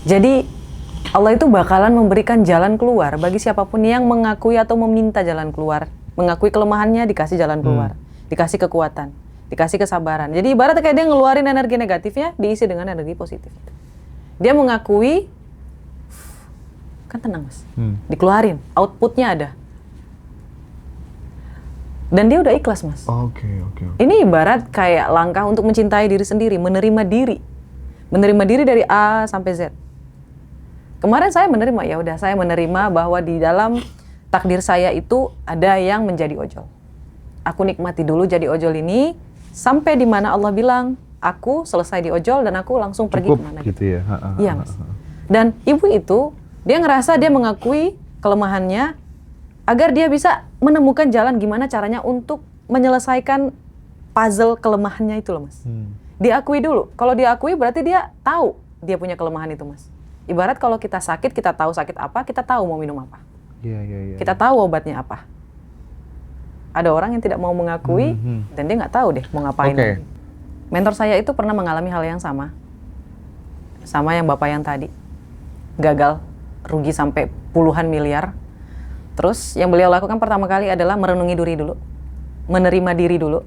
Jadi Allah itu bakalan memberikan jalan keluar bagi siapapun yang mengakui atau meminta jalan keluar. Mengakui kelemahannya, dikasih jalan keluar. Dikasih kekuatan, dikasih kesabaran. Jadi ibaratnya kayak dia ngeluarin energi negatifnya, diisi dengan energi positif. Dia mengakui, kan tenang mas, dikeluarin, outputnya ada. Dan dia udah ikhlas mas. Oke. Ini ibarat kayak langkah untuk mencintai diri sendiri, menerima diri. Menerima diri dari A sampai Z. Kemarin saya menerima, ya udah saya menerima bahwa di dalam takdir saya itu ada yang menjadi ojol. Aku nikmati dulu jadi ojol ini sampai di mana Allah bilang aku selesai di ojol dan aku langsung pergi kemana gitu ya. Iya mas. Dan ibu itu dia ngerasa dia mengakui kelemahannya agar dia bisa menemukan jalan gimana caranya untuk menyelesaikan puzzle kelemahannya itu loh mas. Diakui dulu. Kalau diakui berarti dia tahu dia punya kelemahan itu mas. Ibarat kalau kita sakit, kita tahu sakit apa, kita tahu mau minum apa. Iya. Kita tahu obatnya apa. Ada orang yang tidak mau mengakui dan dia nggak tahu deh mau ngapain. Oke. Mentor saya itu pernah mengalami hal yang sama yang bapak yang tadi. Gagal, rugi sampai puluhan miliar. Terus yang beliau lakukan pertama kali adalah merenungi diri dulu. Menerima diri dulu.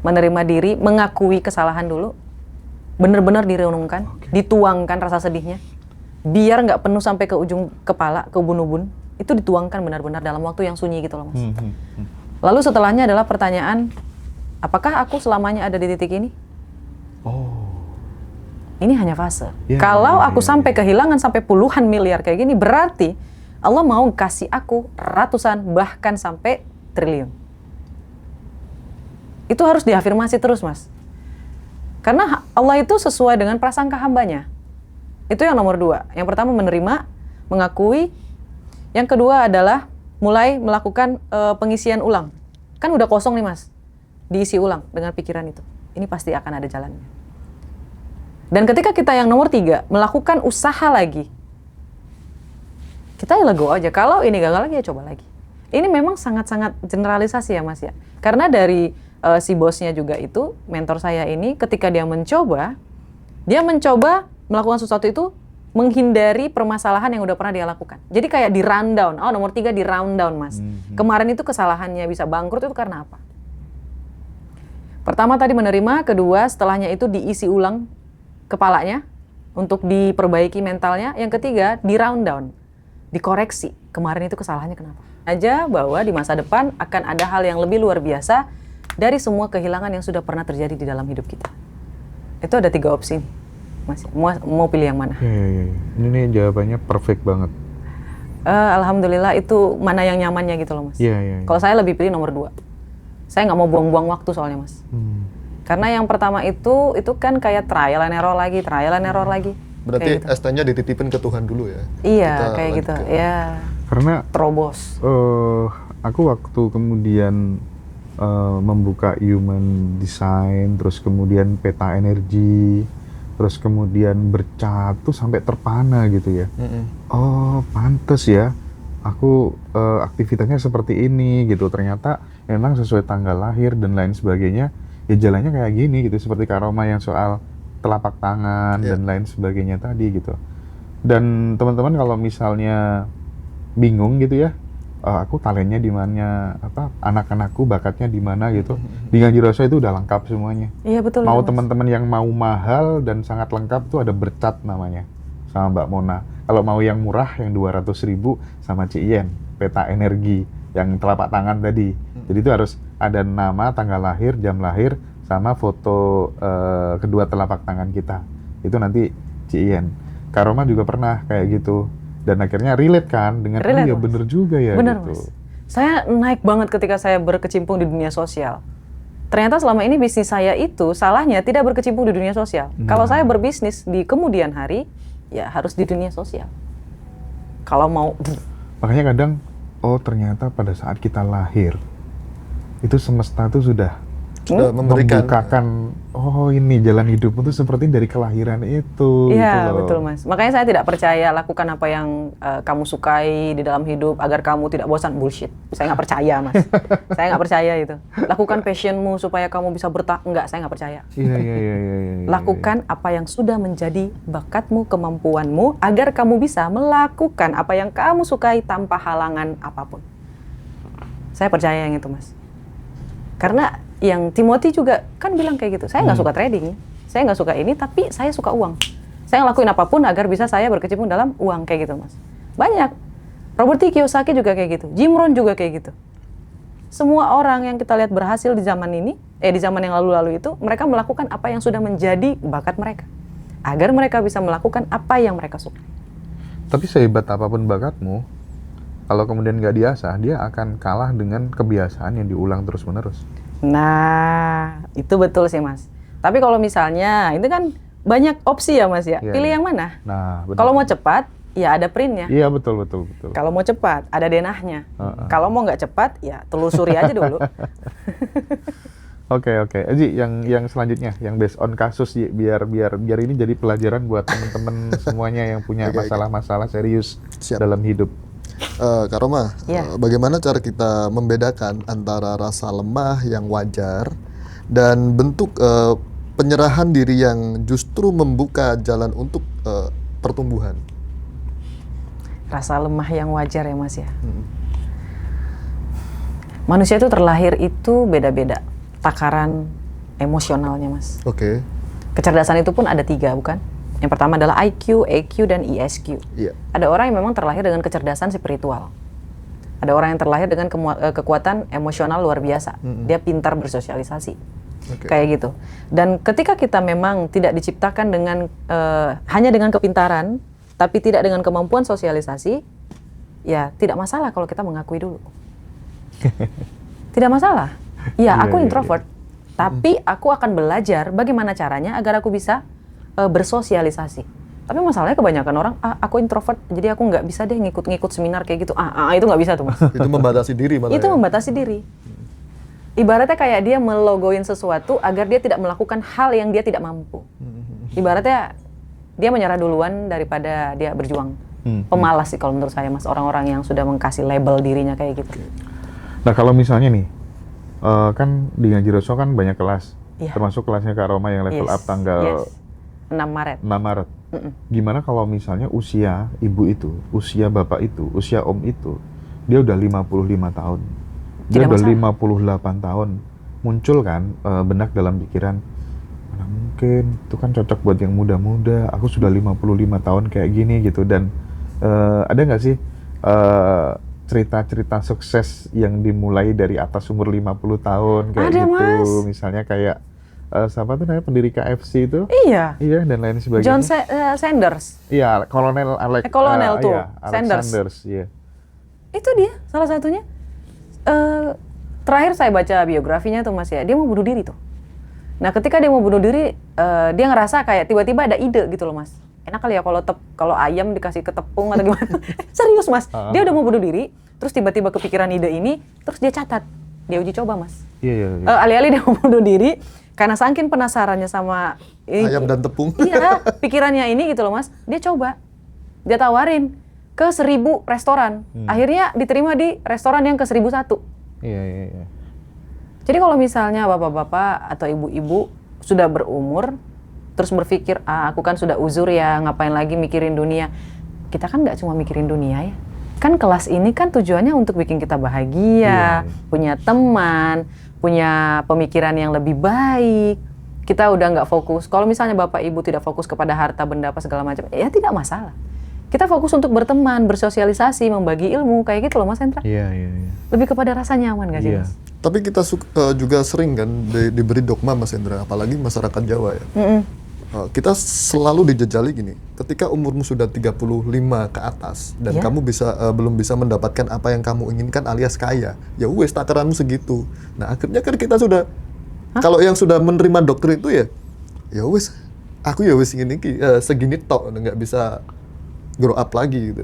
Menerima diri, mengakui kesalahan dulu. Benar-benar direnungkan, dituangkan rasa sedihnya. Biar nggak penuh sampai ke ujung kepala, ke ubun-ubun. Itu dituangkan benar-benar dalam waktu yang sunyi gitu loh mas. Lalu setelahnya adalah pertanyaan, apakah aku selamanya ada di titik ini? Oh. Ini hanya fase. Ya, Kalau aku ya. sampai kehilangan sampai puluhan miliar kayak gini, berarti Allah mau kasih aku ratusan bahkan sampai triliun. Itu harus diafirmasi terus mas. Karena Allah itu sesuai dengan prasangka hambanya. Itu yang nomor 2. Yang pertama menerima, mengakui. Yang kedua adalah mulai melakukan pengisian ulang. Kan udah kosong nih mas. Diisi ulang dengan pikiran itu. Ini pasti akan ada jalannya. Dan ketika kita yang nomor 3, melakukan usaha lagi. Kita ya go aja. Kalau ini gagal lagi ya coba lagi. Ini memang sangat-sangat generalisasi ya mas ya. Karena dari si bosnya juga itu, mentor saya ini ketika dia mencoba melakukan sesuatu itu menghindari permasalahan yang udah pernah dia lakukan. Jadi kayak di rundown. Oh, nomor 3 di rundown mas. Kemarin itu kesalahannya bisa bangkrut itu karena apa? Pertama tadi menerima, kedua setelahnya itu diisi ulang kepalanya untuk diperbaiki mentalnya. Yang ketiga di rundown, dikoreksi. Kemarin itu kesalahannya kenapa? Aja bahwa di masa depan akan ada hal yang lebih luar biasa dari semua kehilangan yang sudah pernah terjadi di dalam hidup kita. Itu ada 3 opsi. Mas, mau pilih yang mana? Iya. Ini jawabannya perfect banget. Alhamdulillah itu mana yang nyamannya gitu loh mas. Iya. Kalau saya lebih pilih nomor 2. Saya nggak mau buang-buang waktu soalnya mas. Karena yang pertama itu kan kayak trial and error lagi. Berarti gitu. ST-nya dititipin ke Tuhan dulu ya? Iya, Kita kayak gitu. Ya. Karena Terobos. aku waktu kemudian membuka human design, terus kemudian peta energi, terus kemudian bercat tuh sampai terpana gitu ya. Oh, pantes ya. Aku aktivitasnya seperti ini gitu. Ternyata memang sesuai tanggal lahir dan lain sebagainya. Ya jalannya kayak gini gitu. Seperti Kak Roma yang soal telapak tangan dan lain sebagainya tadi gitu. Dan teman-teman kalau misalnya bingung gitu ya, aku talentnya di mana, anak-anakku bakatnya di mana gitu. Di Ganji Rasa itu udah lengkap semuanya. Iya betul. Mau Mas. teman-teman yang mau mahal dan sangat lengkap tuh ada bercat namanya sama Mbak Mona. Kalau mau yang murah yang 200.000 sama Ci Ien, peta energi yang telapak tangan tadi. Jadi itu harus ada nama, tanggal lahir, jam lahir, sama foto kedua telapak tangan kita. Itu nanti Ci Ien. Kak Roma juga pernah kayak gitu. Dan akhirnya relate kan dengan Relate, ya Mas. bener juga ya Bener gitu. mas. Saya naik banget ketika saya berkecimpung di dunia sosial. Ternyata selama ini bisnis saya itu salahnya tidak berkecimpung di dunia sosial. Kalau saya berbisnis di kemudian hari, ya harus di dunia sosial. Kalau mau... Makanya kadang, oh ternyata pada saat kita lahir, itu semesta tuh sudah Sudah memberikan membukakan, oh ini jalan hidupmu tuh seperti dari kelahiran itu. Iya, gitu loh. betul Mas. Makanya saya tidak percaya lakukan apa yang kamu sukai di dalam hidup agar kamu tidak bosan. Bullshit. Saya nggak percaya Mas. Saya nggak percaya itu. Lakukan passionmu supaya kamu bisa enggak, saya nggak percaya. Iya. Lakukan apa yang sudah menjadi bakatmu, kemampuanmu agar kamu bisa melakukan apa yang kamu sukai tanpa halangan apapun. Saya percaya yang itu Mas. Karena yang Timothy juga kan bilang kayak gitu. Saya nggak suka trading, saya nggak suka ini, tapi saya suka uang. Saya ngelakuin apapun agar bisa saya berkecimpung dalam uang kayak gitu Mas. Banyak. Robert T. Kiyosaki juga kayak gitu. Jim Rohn juga kayak gitu. Semua orang yang kita lihat berhasil di zaman ini, di zaman yang lalu-lalu itu, mereka melakukan apa yang sudah menjadi bakat mereka. Agar mereka bisa melakukan apa yang mereka suka. Tapi sehebat apapun bakatmu, kalau kemudian nggak diasah, dia akan kalah dengan kebiasaan yang diulang terus-menerus. Nah, itu betul sih Mas. Tapi kalau misalnya, itu kan banyak opsi ya Mas ya. Iya, Pilih iya. yang mana? Nah, benar. Kalau mau cepat, ya ada printnya. Iya, betul. Kalau mau cepat, ada denahnya. Kalau mau nggak cepat, ya telusuri aja dulu. Oke. Ji, yang selanjutnya, yang based on kasus, Ji, biar ini jadi pelajaran buat teman-teman semuanya yang punya Oke. masalah-masalah serius Siap. dalam hidup. Kak Roma, Iya. bagaimana cara kita membedakan antara rasa lemah yang wajar dan bentuk penyerahan diri yang justru membuka jalan untuk pertumbuhan? Rasa lemah yang wajar ya Mas ya. Manusia itu terlahir itu beda-beda. Takaran emosionalnya Mas. Oke. Kecerdasan itu pun ada 3 bukan? Yang pertama adalah IQ, EQ, dan ESQ. Iya. Ada orang yang memang terlahir dengan kecerdasan spiritual. Ada orang yang terlahir dengan kekuatan emosional luar biasa. Dia pintar bersosialisasi. Oke. Kayak gitu. Dan ketika kita memang tidak diciptakan dengan hanya dengan kepintaran, tapi tidak dengan kemampuan sosialisasi, ya tidak masalah kalau kita mengakui dulu. Tidak masalah. Ya, aku introvert. Tapi aku akan belajar bagaimana caranya agar aku bisa bersosialisasi. Tapi masalahnya kebanyakan orang, aku introvert, jadi aku nggak bisa deh ngikut-ngikut seminar kayak gitu. Itu nggak bisa tuh Mas. Itu membatasi diri malah. Itu ya? membatasi diri. Ibaratnya kayak dia melogoin sesuatu agar dia tidak melakukan hal yang dia tidak mampu. Ibaratnya dia menyerah duluan daripada dia berjuang. Pemalas sih kalau menurut saya Mas, orang-orang yang sudah mengkasih label dirinya kayak gitu. Nah, kalau misalnya nih, kan di Ngaji Roso kan banyak kelas, Iya. termasuk kelasnya Kak Roma yang level up tanggal 6 Maret. 6 Maret. Gimana kalau misalnya usia ibu itu, usia bapak itu, usia om itu, dia udah 55 tahun. Dia Tidak udah masalah. 58 tahun. Muncul kan benak dalam pikiran, mana mungkin, itu kan cocok buat yang muda-muda, aku sudah 55 tahun kayak gini gitu. Dan ada nggak sih cerita-cerita sukses yang dimulai dari atas umur 50 tahun kayak Ada, gitu. Mas. Misalnya kayak siapa tuh namanya pendiri KFC itu? Iya. Iya, dan lain sebagainya. John Sanders. Iya, Kolonel Kolonel tuh, iya, Sanders. Sanders, iya. Itu dia salah satunya. Terakhir saya baca biografinya tuh Mas ya, dia mau bunuh diri tuh. Nah, ketika dia mau bunuh diri, dia ngerasa kayak tiba-tiba ada ide gitu loh Mas. Enak kali ya kalau ayam dikasih ke tepung atau gimana. Serius Mas, dia udah mau bunuh diri, terus tiba-tiba kepikiran ide ini, terus dia catat. Dia uji coba Mas. Iya. Alih-alih dia mau bunuh diri, karena saking penasarannya sama Ayam dan tepung. Iya, pikirannya ini gitu loh Mas. Dia coba. Dia tawarin ke 1000 restoran. Akhirnya diterima di restoran yang ke 1001. Iya. Jadi kalau misalnya bapak-bapak atau ibu-ibu sudah berumur, terus berpikir, aku kan sudah uzur ya, ngapain lagi mikirin dunia. Kita kan nggak cuma mikirin dunia ya. Kan kelas ini kan tujuannya untuk bikin kita bahagia, punya teman, punya pemikiran yang lebih baik. Kita udah nggak fokus. Kalau misalnya bapak ibu tidak fokus kepada harta benda apa segala macam, ya tidak masalah. Kita fokus untuk berteman, bersosialisasi, membagi ilmu, kayak gitu loh Mas Hendra. Iya. Lebih kepada rasa nyaman nggak sih Iya. Mas? Tapi kita juga sering kan diberi dogma Mas Hendra, apalagi masyarakat Jawa ya. Kita selalu dijejali gini, ketika umurmu sudah 35 ke atas dan kamu belum bisa mendapatkan apa yang kamu inginkan alias kaya, ya wes takaranmu segitu. Nah akhirnya kan kita sudah, kalau yang sudah menerima doktrin itu ya wes, aku ya wes segini tok, nggak bisa grow up lagi gitu.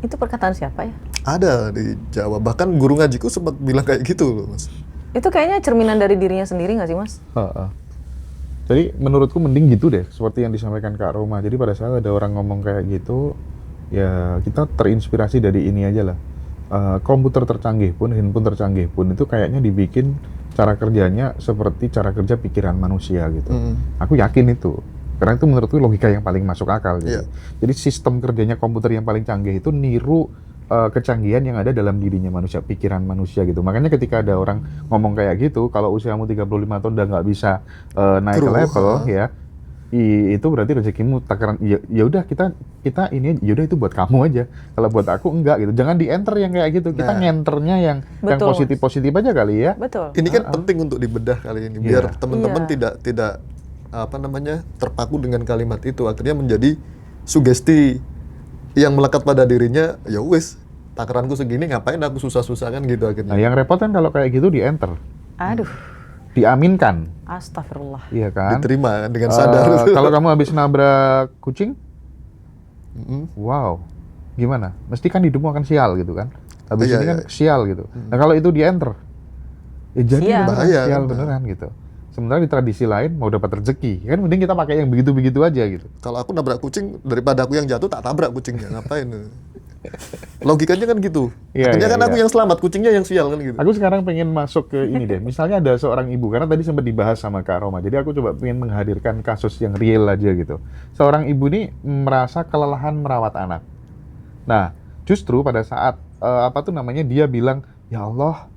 Itu perkataan siapa ya? Ada di Jawa, bahkan guru ngajiku sempat bilang kayak gitu loh Mas. Itu kayaknya cerminan dari dirinya sendiri nggak sih, Mas? Heeh. Jadi menurutku mending gitu deh, seperti yang disampaikan Kak Roma. Jadi pada saat ada orang ngomong kayak gitu, ya kita terinspirasi dari ini aja lah. Komputer tercanggih pun, handphone tercanggih pun itu kayaknya dibikin cara kerjanya seperti cara kerja pikiran manusia gitu. Aku yakin itu. Karena itu menurutku logika yang paling masuk akal gitu. Iya. Jadi sistem kerjanya komputer yang paling canggih itu niru kecanggihan yang ada dalam dirinya manusia, pikiran manusia gitu. Makanya ketika ada orang ngomong kayak gitu, kalau usiamu 35 tahun udah nggak bisa naik ke level ya, itu berarti rezekimu takaran. Ya udah kita ini ya udah itu buat kamu aja. Kalau buat aku enggak gitu. Jangan di enter yang kayak gitu. Kita ngenternya yang Betul, positif-positif aja kali ya. Betul. Ini kan penting untuk dibedah kali ini biar Iya. teman-teman Iya. tidak apa namanya terpaku dengan kalimat itu, akhirnya menjadi sugesti yang melekat pada dirinya. Ya wis, takaranku segini ngapain aku susah-susah kan gitu Nah, akhirnya. yang repot kan kalau kayak gitu di enter, Aduh, diaminkan, astagfirullah. iya kan? Diterima kan dengan sadar. Kalau kamu habis nabrak kucing, Mm-mm. wow, gimana? Mesti kan hidupmu akan sial gitu kan? Habis Iya, ini kan iya. sial gitu. Nah kalau itu di enter, ya jadi Sial. beneran Bahaya, sial kan? beneran gitu. Sementara di tradisi lain mau dapat rezeki, kan mending kita pakai yang begitu-begitu aja gitu. Kalau aku nabrak kucing, daripada aku yang jatuh tak tabrak kucingnya, ngapain? Logikanya kan gitu. Iya, Akhirnya iya, kan aku iya. yang selamat, kucingnya yang sial kan gitu. Aku sekarang pengen masuk ke ini deh. Misalnya ada seorang ibu, karena tadi sempat dibahas sama Kak Roma. Jadi aku coba pengen menghadirkan kasus yang real aja gitu. Seorang ibu ini merasa kelelahan merawat anak. Nah, justru pada saat dia bilang, ya Allah,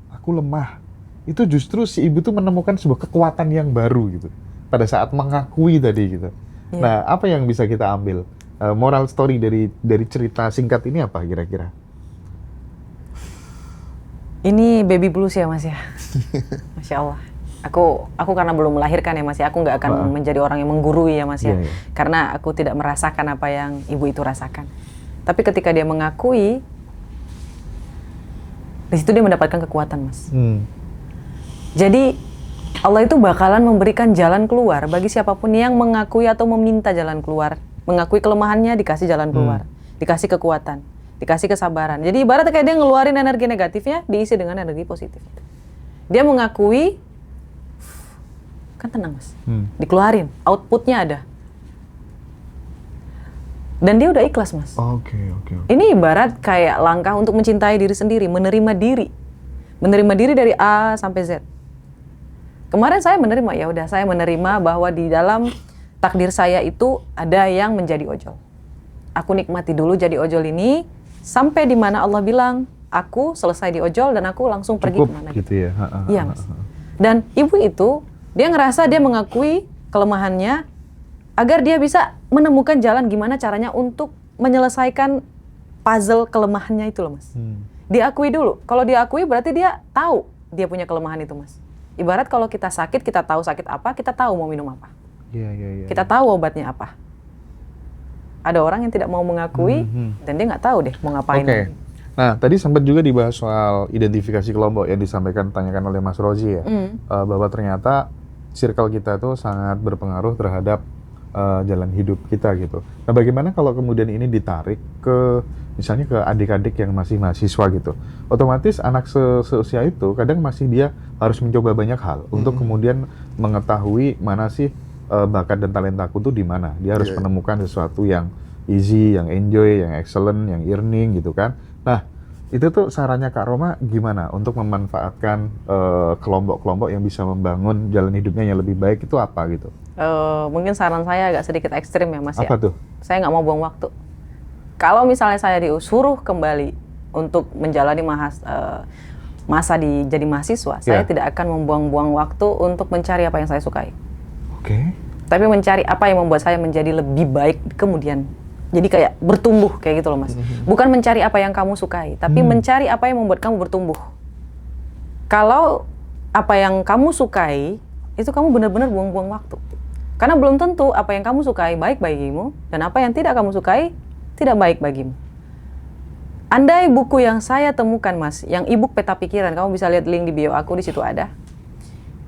aku lemah. Itu justru si ibu tuh menemukan sebuah kekuatan yang baru gitu. Pada saat mengakui tadi gitu. Iya. Nah, apa yang bisa kita ambil? Moral story dari cerita singkat ini apa kira-kira? Ini baby blues ya, Mas ya. Masya Allah. Aku karena belum melahirkan ya, Mas ya. Aku nggak akan menjadi orang yang menggurui ya, Mas ya. Iya, iya. Karena aku tidak merasakan apa yang ibu itu rasakan. Tapi ketika dia mengakui, di situ dia mendapatkan kekuatan, Mas. Jadi Allah itu bakalan memberikan jalan keluar bagi siapapun yang mengakui atau meminta jalan keluar. Mengakui kelemahannya, dikasih jalan keluar. Dikasih kekuatan, dikasih kesabaran. Jadi ibaratnya kayak dia ngeluarin energi negatifnya, diisi dengan energi positif. Dia mengakui, kan tenang, Mas. Dikeluarin, outputnya ada. Dan dia udah ikhlas, Mas. Oke. Ini ibarat kayak langkah untuk mencintai diri sendiri, menerima diri. Menerima diri dari A sampai Z. Kemarin saya menerima, ya udah saya menerima bahwa di dalam takdir saya itu ada yang menjadi ojol. Aku nikmati dulu jadi ojol ini sampai di mana Allah bilang aku selesai di ojol dan aku langsung pergi Cukup kemana gitu ya. Iya, Mas. Dan ibu itu dia ngerasa dia mengakui kelemahannya agar dia bisa menemukan jalan gimana caranya untuk menyelesaikan puzzle kelemahannya itu loh, Mas. Diakui dulu. Kalau diakui berarti dia tahu dia punya kelemahan itu, Mas. Ibarat kalau kita sakit, kita tahu sakit apa, kita tahu mau minum apa. Iya. Kita tahu obatnya apa. Ada orang yang tidak mau mengakui dan dia nggak tahu deh mau ngapain. Oke. Nah, tadi sempat juga dibahas soal identifikasi kelompok yang tanyakan oleh Mas Rozi ya. Bahwa ternyata circle kita tuh sangat berpengaruh terhadap jalan hidup kita gitu. Nah, bagaimana kalau kemudian ini ditarik ke misalnya ke adik-adik yang masih mahasiswa gitu. Otomatis anak seusia itu kadang masih dia harus mencoba banyak hal untuk kemudian mengetahui mana sih bakat dan talentaku tuh di mana. Dia harus menemukan sesuatu yang easy, yang enjoy, yang excellent, yang earning gitu kan. Nah, itu tuh sarannya Kak Roma gimana untuk memanfaatkan kelompok-kelompok yang bisa membangun jalan hidupnya yang lebih baik itu apa gitu? Mungkin saran saya agak sedikit ekstrim ya, Mas. Apa tuh? Saya nggak mau buang waktu. Kalau misalnya saya disuruh kembali untuk menjalani masa jadi mahasiswa, saya tidak akan membuang-buang waktu untuk mencari apa yang saya sukai. Oke. Tapi mencari apa yang membuat saya menjadi lebih baik kemudian. Jadi kayak bertumbuh kayak gitu loh, Mas. Bukan mencari apa yang kamu sukai, tapi mencari apa yang membuat kamu bertumbuh. Kalau apa yang kamu sukai, itu kamu benar-benar buang-buang waktu. Karena belum tentu apa yang kamu sukai baik bagimu, dan apa yang tidak kamu sukai tidak baik bagimu. Andai buku yang saya temukan, Mas, yang e-book Peta Pikiran, kamu bisa lihat link di bio aku, di situ ada.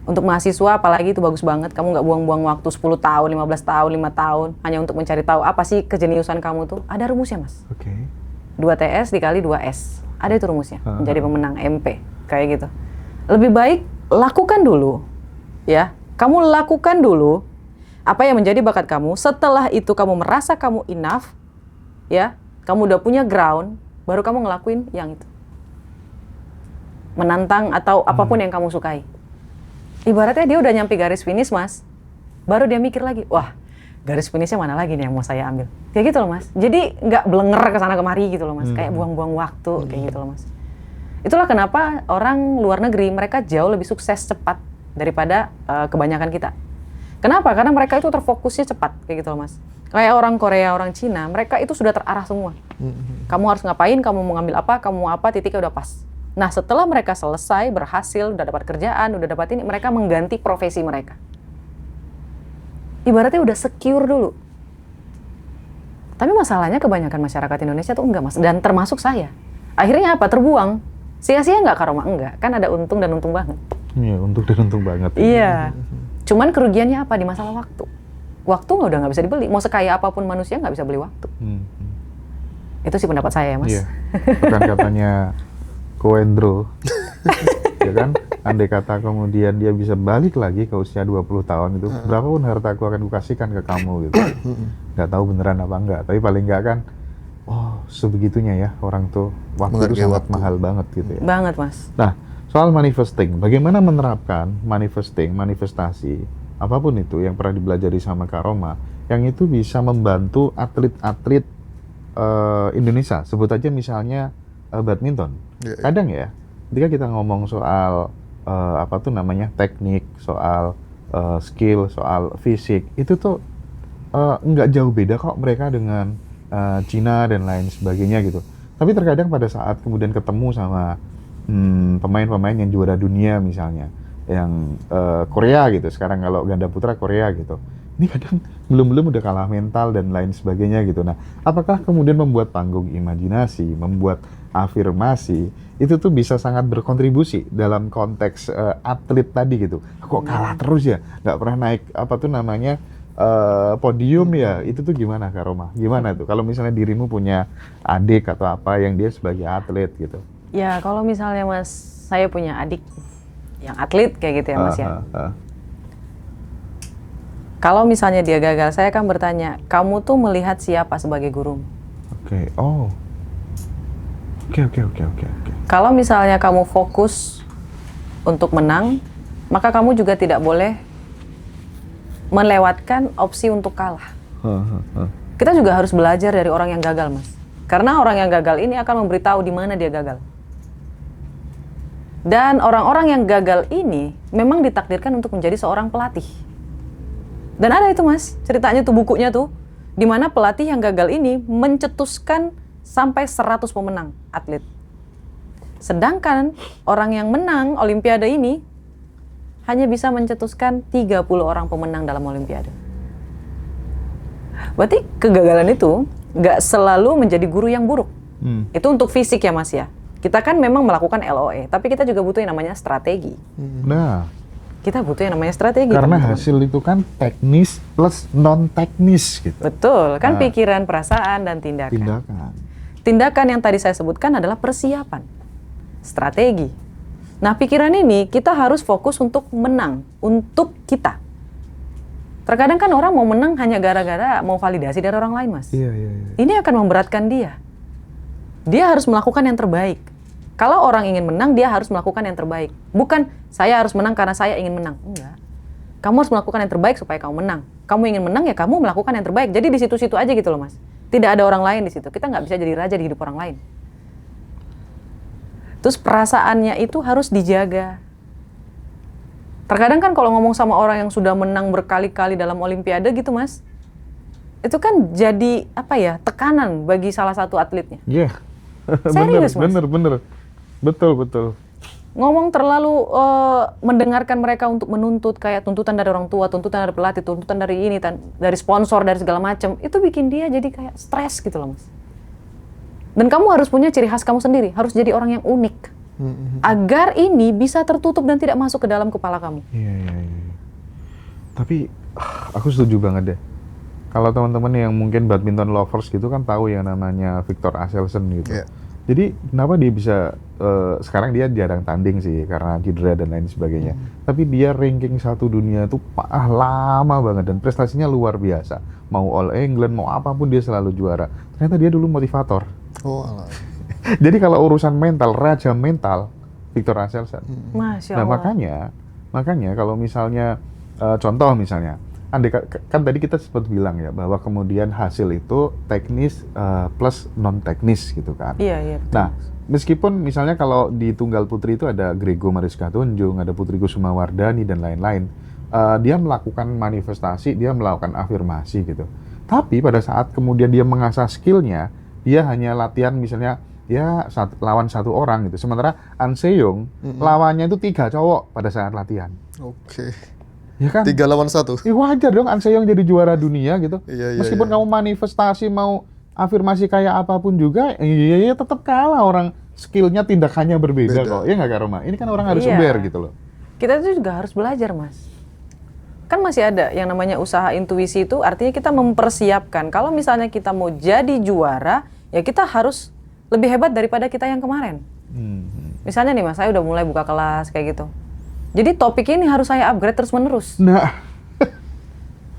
Untuk mahasiswa apalagi itu bagus banget, kamu nggak buang-buang waktu 10 tahun, 15 tahun, 5 tahun, hanya untuk mencari tahu apa sih kejeniusan kamu tuh. Ada rumusnya, Mas. Oke. 2 TS dikali 2 S. Ada itu rumusnya, menjadi pemenang MP, kayak gitu. Lebih baik lakukan dulu, ya. Kamu lakukan dulu apa yang menjadi bakat kamu. Setelah itu kamu merasa kamu enough, ya, kamu udah punya ground, baru kamu ngelakuin yang itu. Menantang atau apapun yang kamu sukai. Ibaratnya dia udah nyampe garis finish, Mas. Baru dia mikir lagi, wah, garis finishnya mana lagi nih yang mau saya ambil. Kayak gitu loh, Mas. Jadi nggak blenger ke sana kemari gitu loh, Mas. Kayak buang-buang waktu, kayak gitu loh, Mas. Itulah kenapa orang luar negeri mereka jauh lebih sukses cepat daripada kebanyakan kita. Kenapa? Karena mereka itu terfokusnya cepat, kayak gitu loh, Mas. Kayak orang Korea, orang Cina, mereka itu sudah terarah semua. Kamu harus ngapain, kamu mau ngambil apa, kamu mau apa, titiknya udah pas. Nah, setelah mereka selesai, berhasil, udah dapat kerjaan, udah dapat ini, mereka mengganti profesi mereka. Ibaratnya udah secure dulu. Tapi masalahnya kebanyakan masyarakat Indonesia tuh enggak, Mas. Dan termasuk saya. Akhirnya apa? Terbuang. Sia-sia nggak Karoma? Enggak. Kan ada untung dan untung banget. Iya, untung dan untung banget. Iya. Cuman kerugiannya apa? Di masalah waktu. Waktu udah nggak bisa dibeli. Mau sekaya apapun manusia nggak bisa beli waktu. Itu sih pendapat saya ya, Mas. Iya. Bukan katanya Koendro. Ya kan? Andai kata kemudian dia bisa balik lagi ke usia 20 tahun itu, berapapun hartaku akan kukasihkan ke kamu gitu. Nggak tahu beneran apa enggak, tapi paling enggak kan, oh sebegitunya ya orang tuh, waktu itu sangat mahal banget gitu ya. Banget, Mas. Nah, soal manifesting, bagaimana menerapkan manifestasi, apapun itu yang pernah dipelajari sama Karoma, yang itu bisa membantu atlet-atlet Indonesia, sebut aja misalnya badminton. Kadang ya, ketika kita ngomong soal teknik, soal skill, soal fisik, itu tuh nggak jauh beda kok mereka dengan Cina dan lain sebagainya gitu. Tapi terkadang pada saat kemudian ketemu sama pemain-pemain yang juara dunia misalnya, yang Korea gitu, sekarang kalau ganda putra Korea gitu, ini kadang belum udah kalah mental dan lain sebagainya gitu. Nah, apakah kemudian membuat panggung imajinasi, membuat afirmasi, itu tuh bisa sangat berkontribusi dalam konteks atlet tadi gitu. Kok kalah terus ya, nggak pernah naik podium ya, itu tuh gimana Karoma? Gimana tuh kalau misalnya dirimu punya adik atau apa yang dia sebagai atlet gitu? Ya kalau misalnya Mas, saya punya adik yang atlet kayak gitu ya Mas ya. Kalau misalnya dia gagal, saya akan bertanya, kamu tuh melihat siapa sebagai guru? Oke. Kalau misalnya kamu fokus untuk menang, maka kamu juga tidak boleh melewatkan opsi untuk kalah. Kita juga harus belajar dari orang yang gagal, Mas. Karena orang yang gagal ini akan memberitahu di mana dia gagal. Dan orang-orang yang gagal ini memang ditakdirkan untuk menjadi seorang pelatih. Dan ada itu, Mas, ceritanya tuh, bukunya tuh, di mana pelatih yang gagal ini mencetuskan sampai 100 pemenang atlet. Sedangkan orang yang menang Olimpiade ini hanya bisa mencetuskan 30 orang pemenang dalam Olimpiade. Berarti kegagalan itu nggak selalu menjadi guru yang buruk. Itu untuk fisik ya Mas ya. Kita kan memang melakukan LOE, tapi kita juga butuh yang namanya strategi. Nah, kita butuh yang namanya strategi. Karena teman-teman. hasil itu kan teknis plus non-teknis gitu. Betul, kan pikiran, perasaan, dan tindakan. Tindakan yang tadi saya sebutkan adalah persiapan, strategi. Nah, pikiran ini kita harus fokus untuk menang, untuk kita. Terkadang kan orang mau menang hanya gara-gara mau validasi dari orang lain, Mas. Iya. Ini akan memberatkan dia. Dia harus melakukan yang terbaik. Kalau orang ingin menang, dia harus melakukan yang terbaik. Bukan, saya harus menang karena saya ingin menang. Enggak. Kamu harus melakukan yang terbaik supaya kamu menang. Kamu ingin menang, ya kamu melakukan yang terbaik. Jadi di situ-situ aja gitu loh, Mas. Tidak ada orang lain di situ. Kita nggak bisa jadi raja di hidup orang lain. Terus perasaannya itu harus dijaga. Terkadang kan kalau ngomong sama orang yang sudah menang berkali-kali dalam Olimpiade gitu, Mas, itu kan jadi tekanan bagi salah satu atletnya. Iya. Serius, Mas. Bener. Betul. Ngomong terlalu mendengarkan mereka untuk menuntut, kayak tuntutan dari orang tua, tuntutan dari pelatih, tuntutan dari ini, dari sponsor, dari segala macam, itu bikin dia jadi kayak stres gitu loh, Mas. Dan kamu harus punya ciri khas kamu sendiri, harus jadi orang yang unik, agar ini bisa tertutup dan tidak masuk ke dalam kepala kamu. Iya. Tapi aku setuju banget deh. Kalau teman-teman yang mungkin badminton lovers gitu kan tahu yang namanya Viktor Axelsen gitu. Jadi kenapa dia bisa sekarang dia jarang tanding sih karena cedera dan lain sebagainya. Tapi dia ranking 1 dunia tuh lama banget dan prestasinya luar biasa. Mau All England, mau apapun dia selalu juara. Ternyata dia dulu motivator. Oh, alah. Jadi kalau urusan mental, raja mental, Viktor Axelsen. Masya Nah Allah. makanya kalau misalnya contoh misalnya, kan tadi kita sempat bilang ya bahwa kemudian hasil itu teknis plus non teknis gitu kan. Iya, iya. Betul. Nah, meskipun misalnya kalau di tunggal putri itu ada Grego Mariska Tunjung, ada Putri Kusuma Wardani dan lain-lain, dia melakukan manifestasi, dia melakukan afirmasi gitu. Tapi pada saat kemudian dia mengasah skillnya, dia hanya latihan misalnya ya lawan 1 orang gitu. Sementara An Seyong lawannya itu 3 cowok pada saat latihan. Oke. Ya kan? 3 lawan 1. Ya wajar dong An Seyong jadi juara dunia gitu. Iya, Meskipun iya. kamu manifestasi mau afirmasi kayak apapun juga, iya tetap kalah orang skillnya tindakannya berbeda Beda. kok. Ya nggak Kak Roma? Ini kan orang harus Iya. aware gitu loh. Kita tuh juga harus belajar, Mas. Kan masih ada yang namanya usaha intuisi itu artinya kita mempersiapkan. Kalau misalnya kita mau jadi juara, ya kita harus lebih hebat daripada kita yang kemarin. Misalnya nih Mas, saya udah mulai buka kelas kayak gitu. Jadi topik ini harus saya upgrade terus-menerus. Nah,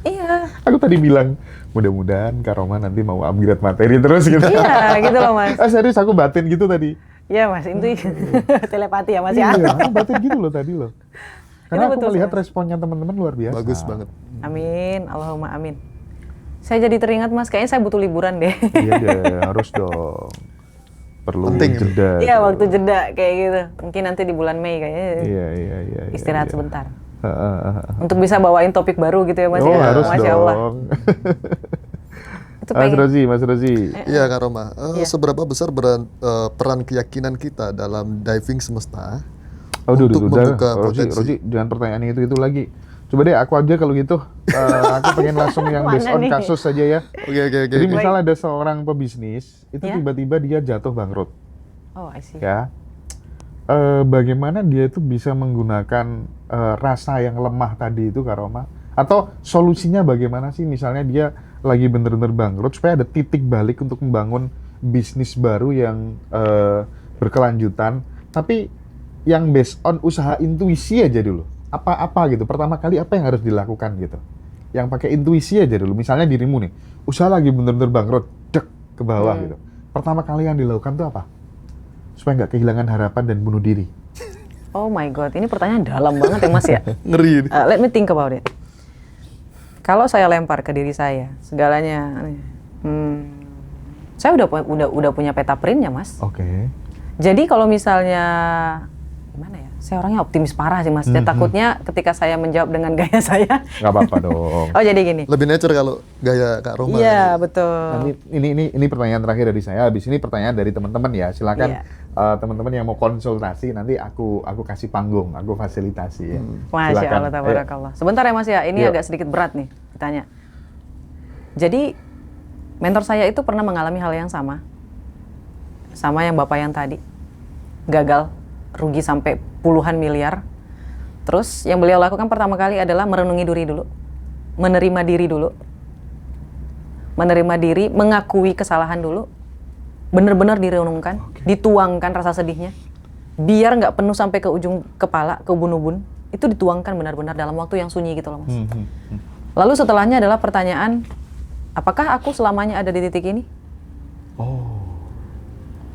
Iya. aku tadi bilang mudah-mudahan Kak Roma nanti mau upgrade materi terus gitu. Iya, gitu loh Mas. Serius aku batin gitu tadi. Iya Mas, itu telepati ya Mas ya. Iya, aku batin gitu loh tadi loh. Karena aku betul, melihat Mas. responnya teman-teman luar biasa. Bagus banget. Amin, Allahumma amin. Saya jadi teringat Mas, kayaknya saya butuh liburan deh. Iya deh, harus dong. Perlu Penting. jeda. Iya, waktu jeda kayak gitu. Mungkin nanti di bulan Mei kayaknya Iya. istirahat iya. sebentar. Heeh. Untuk bisa bawain topik baru gitu ya Mas Oh ya. harus Masya Allah. dong. Itu Mas pengen. Rozi. Iya Kak Roma, Iya. seberapa besar peran keyakinan kita dalam diving semesta Oh, untuk udah. membuka potensi? Rozi, jangan pertanyaan itu lagi. Coba deh aku aja kalau gitu. Aku pengen langsung yang based Mana on nih? kasus saja ya. Oke. Jadi misal ada seorang pebisnis, itu Ya. tiba-tiba dia jatuh bangkrut. Oh, I see. Ya. Bagaimana dia itu bisa menggunakan rasa yang lemah tadi itu Kak Roma? Atau solusinya bagaimana sih? Misalnya dia lagi bener-bener bangkrut supaya ada titik balik untuk membangun bisnis baru yang berkelanjutan, tapi yang based on usaha intuisi aja dulu. Apa gitu? Pertama kali apa yang harus dilakukan gitu? Yang pakai intuisi aja dulu. Misalnya dirimu nih, usaha lagi bener-bener bangkrut, dek ke bawah gitu. Pertama kali yang dilakukan tuh apa? Supaya nggak kehilangan harapan dan bunuh diri. Oh my God, ini pertanyaan dalam banget ya Mas ya. Ngeri. Let me think about it. Kalau saya lempar ke diri saya, segalanya, saya udah punya peta printnya Mas. Oke. Jadi kalau misalnya gimana ya? Saya orangnya optimis parah sih Mas. Saya takutnya ketika saya menjawab dengan gaya saya. Nggak apa-apa dong. Oh jadi gini. Lebih nature kalau gaya Kak Roma. Iya betul. Ini pertanyaan terakhir dari saya. Habis ini pertanyaan dari teman-teman ya. Silakan Iya. teman-teman yang mau konsultasi nanti aku kasih panggung, aku fasilitasi ya. Masya Silakan. Allah, tabarakallah. Sebentar ya Mas ya, ini Yuk. agak sedikit berat nih ditanya. Jadi mentor saya itu pernah mengalami hal yang sama yang Bapak yang tadi. Gagal, rugi sampai puluhan miliar. Terus yang beliau lakukan pertama kali adalah merenungi diri dulu. Menerima diri dulu. Menerima diri, mengakui kesalahan dulu. Benar-benar direnungkan, dituangkan rasa sedihnya. Biar nggak penuh sampai ke ujung kepala, ke ubun-ubun. Itu dituangkan benar-benar dalam waktu yang sunyi gitu loh Mas. Lalu setelahnya adalah pertanyaan, apakah aku selamanya ada di titik ini? Oh.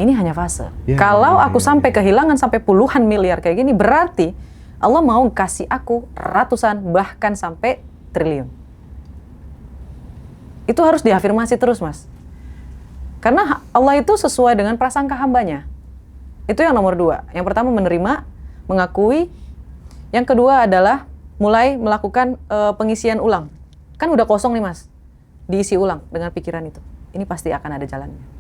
Ini hanya fase. Ya, Kalau ya, aku ya, sampai kehilangan sampai puluhan miliar kayak gini, berarti Allah mau kasih aku ratusan bahkan sampai triliun. Itu harus diafirmasi terus Mas. Karena Allah itu sesuai dengan prasangka hambanya. Itu yang nomor 2. Yang pertama menerima, mengakui. Yang kedua adalah mulai melakukan pengisian ulang. Kan udah kosong nih Mas. Diisi ulang dengan pikiran itu. Ini pasti akan ada jalannya.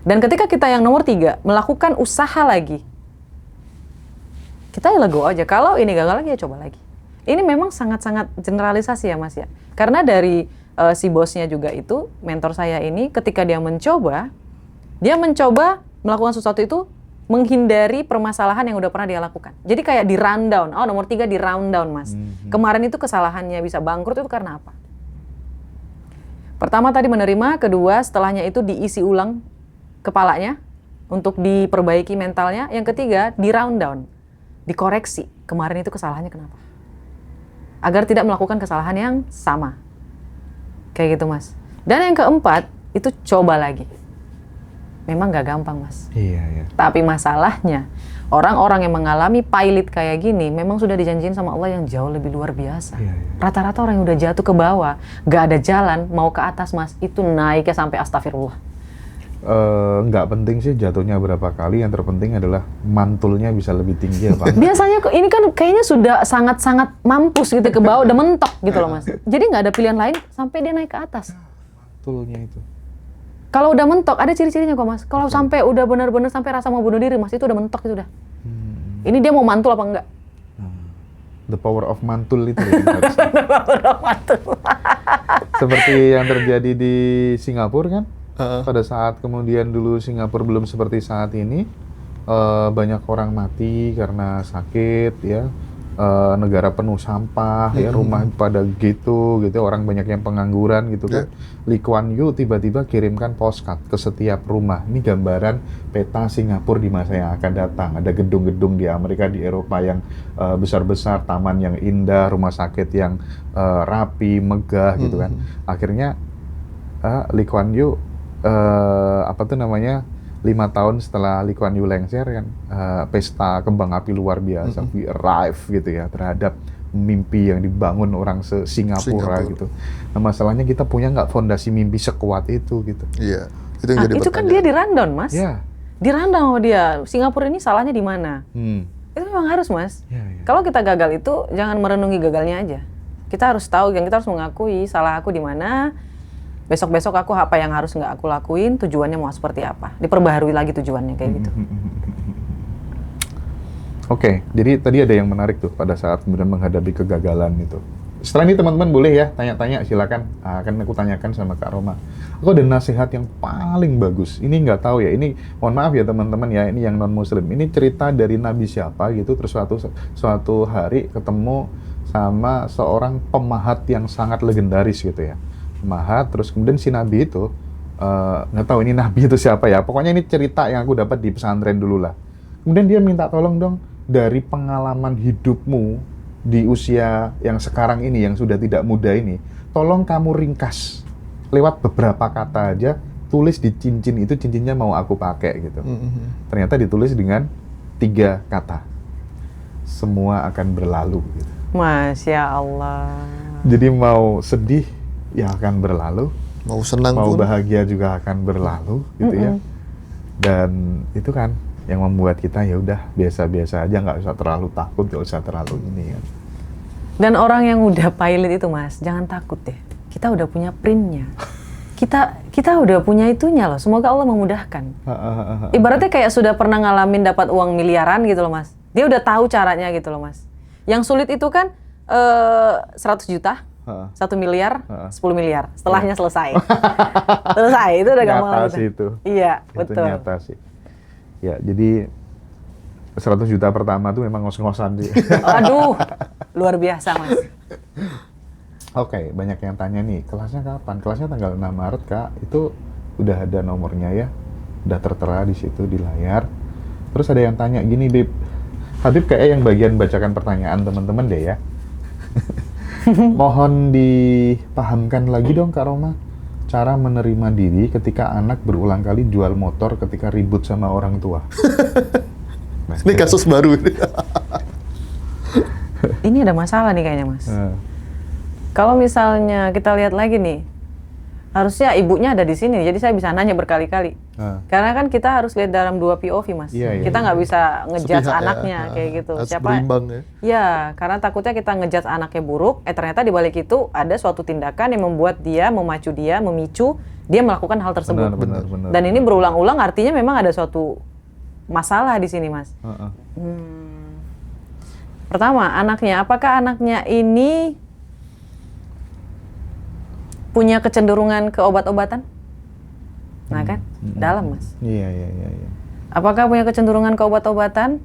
Dan ketika kita yang nomor 3, melakukan usaha lagi. Kita ya go aja. Kalau ini gagal lagi ya coba lagi. Ini memang sangat-sangat generalisasi ya Mas ya. Karena dari si bosnya juga itu, mentor saya ini ketika dia mencoba melakukan sesuatu itu menghindari permasalahan yang udah pernah dia lakukan. Jadi kayak di rundown. Oh nomor 3 di rundown Mas. Kemarin itu kesalahannya bisa bangkrut itu karena apa? Pertama tadi menerima, kedua setelahnya itu diisi ulang kepalanya untuk diperbaiki mentalnya. Yang ketiga, di round down, dikoreksi. Kemarin itu kesalahannya kenapa? Agar tidak melakukan kesalahan yang sama. Kayak gitu, Mas. Dan yang keempat, itu coba lagi. Memang gak gampang, Mas. Iya, iya. Tapi masalahnya, orang-orang yang mengalami pilot kayak gini, memang sudah dijanjiin sama Allah yang jauh lebih luar biasa. Iya, iya. Rata-rata orang yang udah jatuh ke bawah, gak ada jalan, mau ke atas, Mas, itu naiknya sampai astagfirullah. Nggak penting sih jatuhnya berapa kali, yang terpenting adalah mantulnya bisa lebih tinggi apa enggak. Biasanya ini kan kayaknya sudah sangat-sangat mampus gitu ke bawah, udah mentok gitu loh, Mas. Jadi nggak ada pilihan lain sampai dia naik ke atas. Mantulnya itu. Kalau udah mentok, ada ciri-cirinya kok, Mas. Kalau sampai udah benar-benar sampai rasa mau bunuh diri, Mas, itu udah mentok, itu udah. Ini dia mau mantul apa enggak? The power of mantul itu yang harus. Seperti yang terjadi di Singapura kan? Pada saat kemudian dulu Singapura belum seperti saat ini, banyak orang mati karena sakit, ya. Negara penuh sampah, ya, rumah pada gitu, orang banyak yang pengangguran gitu kan. Lee Kuan Yew tiba-tiba kirimkan postcard ke setiap rumah. Ini gambaran peta Singapura di masa yang akan datang. Ada gedung-gedung di Amerika, di Eropa yang besar-besar, taman yang indah, rumah sakit yang rapi, megah gitu kan. Akhirnya Lee Kuan Yew 5 tahun setelah Lee Kuan Yew lengser kan, pesta kembang api luar biasa, we arrive gitu ya, terhadap mimpi yang dibangun orang Singapura gitu. Nah masalahnya kita punya nggak fondasi mimpi sekuat itu gitu. Iya, itu yang jadi Itu kan dia di rundown, Mas. Ya. Di rundown sama dia. Singapura ini salahnya di mana? Itu memang harus, Mas. Ya, ya. Kalau kita gagal itu jangan merenungi gagalnya aja. Kita harus tahu, kita harus mengakui salah aku di mana. Besok-besok aku apa yang harus nggak aku lakuin, tujuannya mau seperti apa. Diperbaharui lagi tujuannya kayak gitu. Oke, jadi tadi ada yang menarik tuh pada saat kemudian menghadapi kegagalan itu. Setelah ini teman-teman boleh ya tanya-tanya, silakan. Akan aku tanyakan sama Kak Roma. Aku ada nasihat yang paling bagus. Ini nggak tahu ya, ini mohon maaf ya teman-teman ya, ini yang non-muslim. Ini cerita dari Nabi siapa gitu, terus suatu hari ketemu sama seorang pemahat yang sangat legendaris gitu ya. Pemahat, terus kemudian si Nabi itu, nggak tahu ini Nabi itu siapa ya, pokoknya ini cerita yang aku dapat di pesantren dulu lah. Kemudian dia minta tolong dong, dari pengalaman hidupmu di usia yang sekarang ini, yang sudah tidak muda ini, tolong kamu ringkas lewat beberapa kata aja, tulis di cincin itu, cincinnya mau aku pakai gitu. Ternyata ditulis dengan 3 kata, semua akan berlalu gitu. Masya Allah. Jadi mau sedih ya akan berlalu, mau senang mau pun bahagia juga akan berlalu gitu ya. Dan itu kan yang membuat kita ya udah biasa-biasa aja, nggak usah terlalu takut, nggak usah terlalu ini kan. Dan orang yang udah pilot itu, Mas, jangan takut deh. Kita udah punya printnya. Kita udah punya itunya loh. Semoga Allah memudahkan. Ibaratnya kayak sudah pernah ngalamin dapat uang miliaran gitu loh, Mas. Dia udah tahu caranya gitu loh, Mas. Yang sulit itu kan 100 juta. 1 miliar, 10 miliar. Setelahnya selesai. Selesai, itu udah gampang. Nyata sih itu. Iya, Itu betul. nyata sih. Ya, jadi 100 juta pertama tuh memang ngos-ngosan sih. Aduh, luar biasa, Mas. Oke, banyak yang tanya nih, kelasnya kapan? Kelasnya tanggal 6 Maret, Kak. Itu udah ada nomornya ya. Udah tertera di situ di layar. Terus ada yang tanya gini, Bib. Habib kayak yang bagian bacakan pertanyaan teman-teman deh ya. Mohon dipahamkan lagi dong Kak Roma, cara menerima diri ketika anak berulang kali jual motor ketika ribut sama orang tua. Nah, ini kasus baru ini. Ini ada masalah nih kayaknya, Mas. Kalau misalnya kita lihat lagi nih, harusnya ibunya ada di sini, jadi saya bisa nanya berkali-kali. Karena kan kita harus lihat dalam 2 POV, Mas. Iya, Kita nggak bisa ngejudge Sepihak anaknya ya. kayak gitu. Harus Siapa? berimbang ya. Ya, karena takutnya kita ngejudge anaknya buruk, ternyata di balik itu ada suatu tindakan yang membuat dia, memicu dia melakukan hal tersebut. Benar. Dan ini berulang-ulang, artinya memang ada suatu masalah di sini, Mas. Pertama, anaknya, apakah anaknya ini punya kecenderungan ke obat-obatan? Nah kan, dalam, Mas. Iya. Apakah punya kecenderungan ke obat-obatan,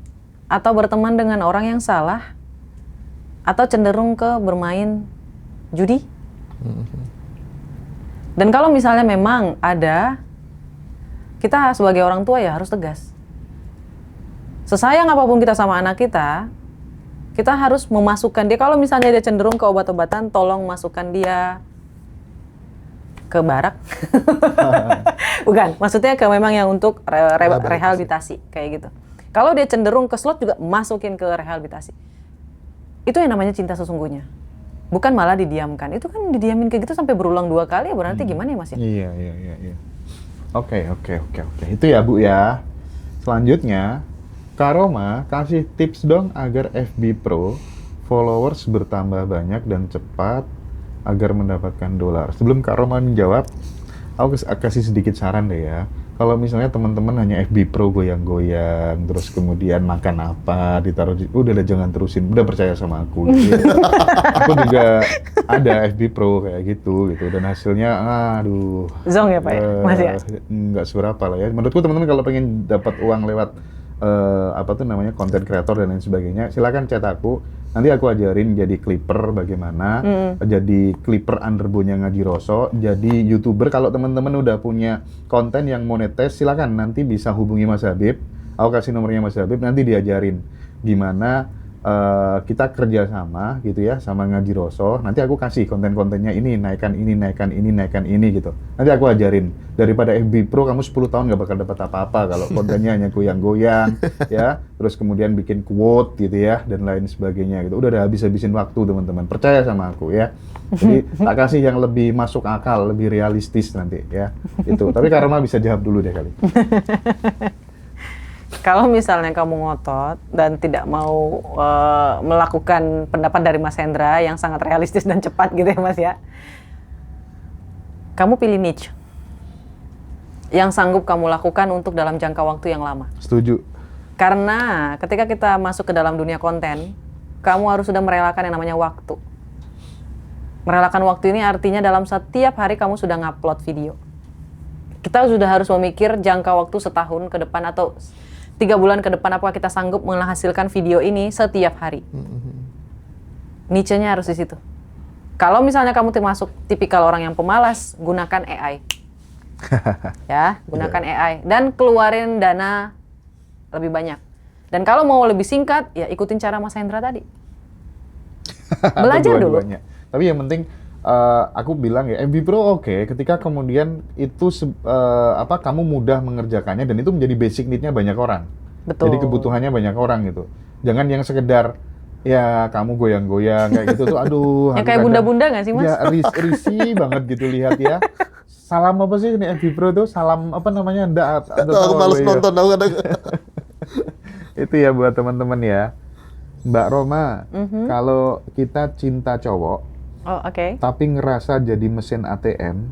atau berteman dengan orang yang salah, atau cenderung ke bermain judi? Dan kalau misalnya memang ada kita sebagai orang tua ya harus tegas. Sesayang apapun kita sama anak kita harus memasukkan dia. Kalau misalnya dia cenderung ke obat-obatan, tolong masukkan dia ke barak. Bukan, maksudnya ke memang yang untuk rehabilitasi kayak gitu. Kalau dia cenderung ke slot juga masukin ke rehabilitasi. Itu yang namanya cinta sesungguhnya. Bukan malah didiamkan. Itu kan didiamin kayak gitu sampai berulang 2 kali, ya berarti gimana ya Mas ya? Iya. Oke. Itu ya Bu ya. Selanjutnya, Kak Roma kasih tips dong agar FB Pro followers bertambah banyak dan cepat agar mendapatkan dolar. Sebelum Kak Roma menjawab, aku kasih sedikit saran deh ya. Kalau misalnya teman-teman hanya FB Pro goyang-goyang, terus kemudian makan apa, ditaruh di, udah jangan terusin, udah percaya sama aku. Gitu. Aku juga ada FB Pro kayak gitu, dan hasilnya, aduh. Zong ya Pak ya, Mas ya? Nggak seberapa lah ya. Menurutku teman-teman kalau pengen dapat uang lewat konten kreator dan lain sebagainya, silakan chat aku. Nanti aku ajarin jadi clipper bagaimana, jadi clipper underbone-nya Ngaji Roso, jadi YouTuber. Kalau teman-teman udah punya konten yang monetize, silakan nanti bisa hubungi Mas Habib. Aku kasih nomornya Mas Habib, nanti diajarin gimana kita kerja sama gitu ya, sama Ngaji Roso. Nanti aku kasih konten-kontennya ini, naikkan ini gitu. Nanti aku ajarin. Daripada FB Pro kamu 10 tahun nggak bakal dapat apa-apa kalau kontennya hanya goyang-goyang ya, terus kemudian bikin quote gitu ya, dan lain sebagainya gitu. Udah habis-habisin waktu teman-teman. Percaya sama aku ya. Jadi tak kasih yang lebih masuk akal, lebih realistis nanti ya. Itu. Tapi Karma bisa jawab dulu deh kali. Kalau misalnya kamu ngotot dan tidak mau melakukan pendapat dari Mas Hendra yang sangat realistis dan cepat gitu ya Mas ya, kamu pilih niche yang sanggup kamu lakukan untuk dalam jangka waktu yang lama. Setuju. Karena ketika kita masuk ke dalam dunia konten, kamu harus sudah merelakan yang namanya waktu. Merelakan waktu ini artinya dalam setiap hari kamu sudah ngupload video. Kita sudah harus memikir jangka waktu setahun ke depan atau 3 bulan ke depan apakah kita sanggup menghasilkan video ini setiap hari. Niche-nya harus di situ. Kalau misalnya kamu termasuk tipikal orang yang pemalas, gunakan AI. Ya, gunakan AI dan keluarin dana lebih banyak. Dan kalau mau lebih singkat, ya ikutin cara Mas Hendra tadi. Belajar dulu. Tapi yang penting aku bilang ya, FB Pro oke, ketika kemudian itu kamu mudah mengerjakannya dan itu menjadi basic need-nya banyak orang. Betul. Jadi kebutuhannya banyak orang gitu. Jangan yang sekedar ya kamu goyang-goyang kayak gitu tuh, aduh. Yang kayak bunda-bunda nggak sih Mas? Ya risih banget gitu lihat ya. Salam apa sih ini FB Pro tuh? Salam apa namanya? Aku males nonton aku kadang. Itu ya buat teman-teman ya. Mbak Roma, kalau kita cinta cowok, Oh, oke. tapi ngerasa jadi mesin ATM,